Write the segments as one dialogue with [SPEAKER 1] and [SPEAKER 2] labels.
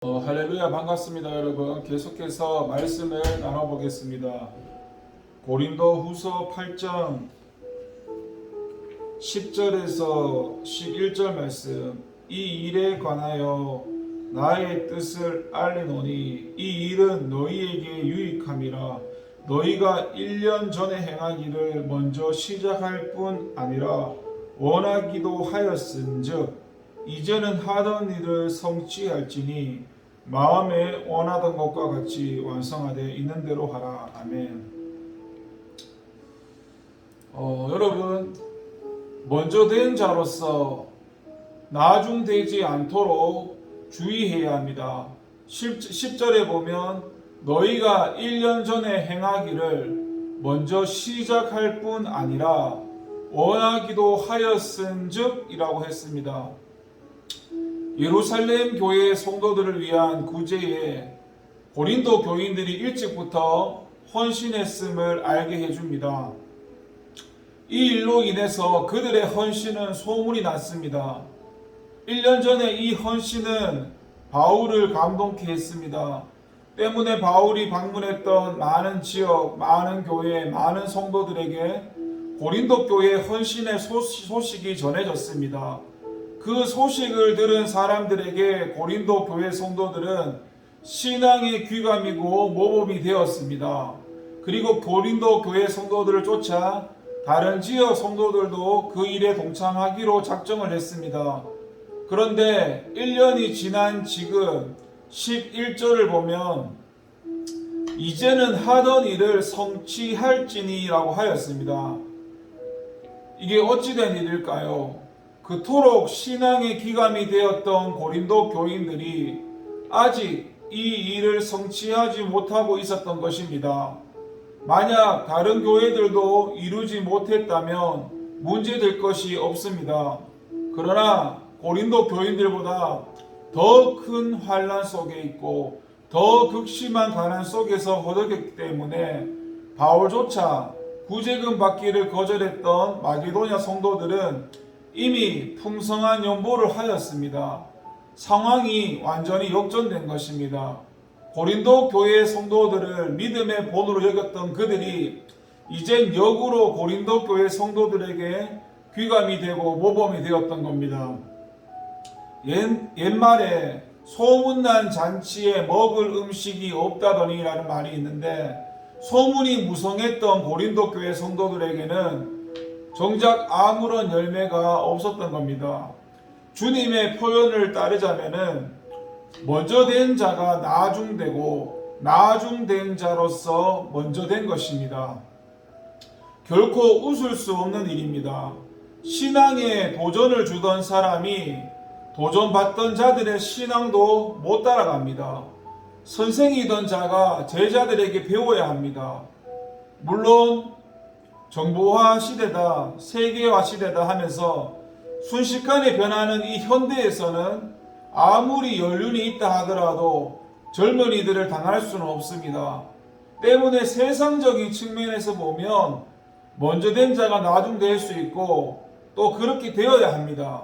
[SPEAKER 1] 할렐루야, 반갑습니다. 여러분, 계속해서 말씀을 나눠보겠습니다. 고린도 후서 8장 10절에서 11절 말씀. 이 일에 관하여 나의 뜻을 알리노니 이 일은 너희에게 유익함이라. 너희가 1년 전에 행하기를 먼저 시작할 뿐 아니라 원하기도 하였은즉 이제는 하던 일을 성취할지니 마음에 원하던 것과 같이 완성하되 있는 대로 하라. 아멘. 여러분, 먼저 된 자로서 나중되지 않도록 주의해야 합니다. 10절에 보면 너희가 1년 전에 행하기를 먼저 시작할 뿐 아니라 원하기도 하였은즉 이라고 했습니다. 예루살렘 교회 성도들을 위한 구제에 고린도 교인들이 일찍부터 헌신했음을 알게 해줍니다. 이 일로 인해서 그들의 헌신은 소문이 났습니다. 1년 전에 이 헌신은 바울을 감동케 했습니다. 때문에 바울이 방문했던 많은 지역, 많은 교회, 많은 성도들에게 고린도 교회 헌신의 소식이 전해졌습니다. 그 소식을 들은 사람들에게 고린도 교회 성도들은 신앙의 귀감이고 모범이 되었습니다. 그리고 고린도 교회 성도들을 쫓아 다른 지역 성도들도 그 일에 동참하기로 작정을 했습니다. 그런데 1년이 지난 지금 11절을 보면 이제는 하던 일을 성취할지니라고 하였습니다. 이게 어찌된 일일까요? 그토록 신앙의 기감이 되었던 고린도 교인들이 아직 이 일을 성취하지 못하고 있었던 것입니다. 만약 다른 교회들도 이루지 못했다면 문제될 것이 없습니다. 그러나 고린도 교인들보다 더 큰 환난 속에 있고 더 극심한 가난 속에서 허덕였기 때문에 바울조차 구제금 받기를 거절했던 마게도냐 성도들은 이미 풍성한 연보를 하였습니다. 상황이 완전히 역전된 것입니다. 고린도 교회 성도들을 믿음의 본으로 여겼던 그들이 이젠 역으로 고린도 교회 성도들에게 귀감이 되고 모범이 되었던 겁니다. 옛말에 소문난 잔치에 먹을 음식이 없다더니 라는 말이 있는데 소문이 무성했던 고린도 교회 성도들에게는 정작 아무런 열매가 없었던 겁니다. 주님의 표현을 따르자면은 먼저 된 자가 나중되고 나중된 자로서 먼저 된 것입니다. 결코 웃을 수 없는 일입니다. 신앙에 도전을 주던 사람이 도전받던 자들의 신앙도 못 따라갑니다. 선생이던 자가 제자들에게 배워야 합니다. 물론 정보화 시대다, 세계화 시대다 하면서 순식간에 변하는 이 현대에서는 아무리 연륜이 있다 하더라도 젊은이들을 당할 수는 없습니다. 때문에 세상적인 측면에서 보면 먼저 된 자가 나중 될 수 있고 또 그렇게 되어야 합니다.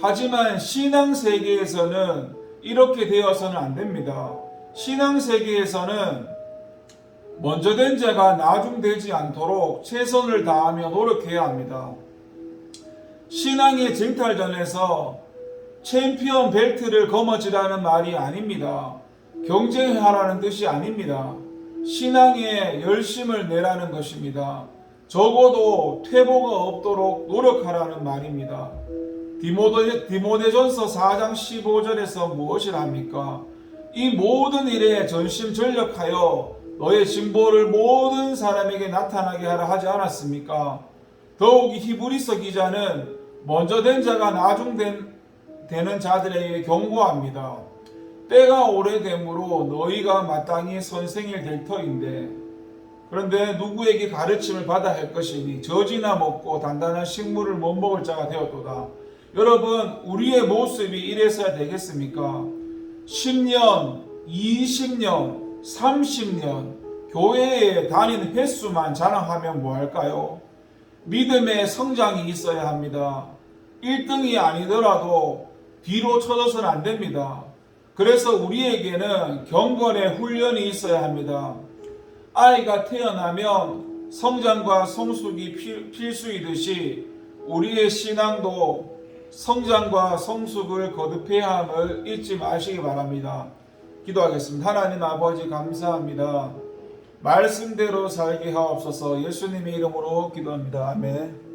[SPEAKER 1] 하지만 신앙 세계에서는 이렇게 되어서는 안 됩니다. 신앙 세계에서는 먼저 된 자가 나중되지 않도록 최선을 다하며 노력해야 합니다. 신앙의 쟁탈전에서 챔피언 벨트를 거머쥐라는 말이 아닙니다. 경쟁하라는 뜻이 아닙니다. 신앙에 열심을 내라는 것입니다. 적어도 퇴보가 없도록 노력하라는 말입니다. 디모데전서 4장 15절에서 무엇을 합니까? 이 모든 일에 전심전력하여 너의 진보를 모든 사람에게 나타나게 하라 하지 않았습니까? 더욱이 히브리서 기자는 먼저 된 자가 나중 되는 자들에게 경고합니다. 때가 오래됨으로 너희가 마땅히 선생일 될 터인데 그런데 누구에게 가르침을 받아야 할 것이니 젖이나 먹고 단단한 식물을 못 먹을 자가 되었도다. 여러분, 우리의 모습이 이래서야 되겠습니까? 10년, 20년, 30년 교회에 다니는 횟수만 자랑하면 뭐할까요? 믿음의 성장이 있어야 합니다. 1등이 아니더라도 뒤로 쳐져서는 안 됩니다. 그래서 우리에게는 경건의 훈련이 있어야 합니다. 아이가 태어나면 성장과 성숙이 필수이듯이 우리의 신앙도 성장과 성숙을 거듭해야 함을 잊지 마시기 바랍니다. 기도하겠습니다. 하나님 아버지 감사합니다. 말씀대로 살게 하옵소서. 예수님의 이름으로 기도합니다. 아멘.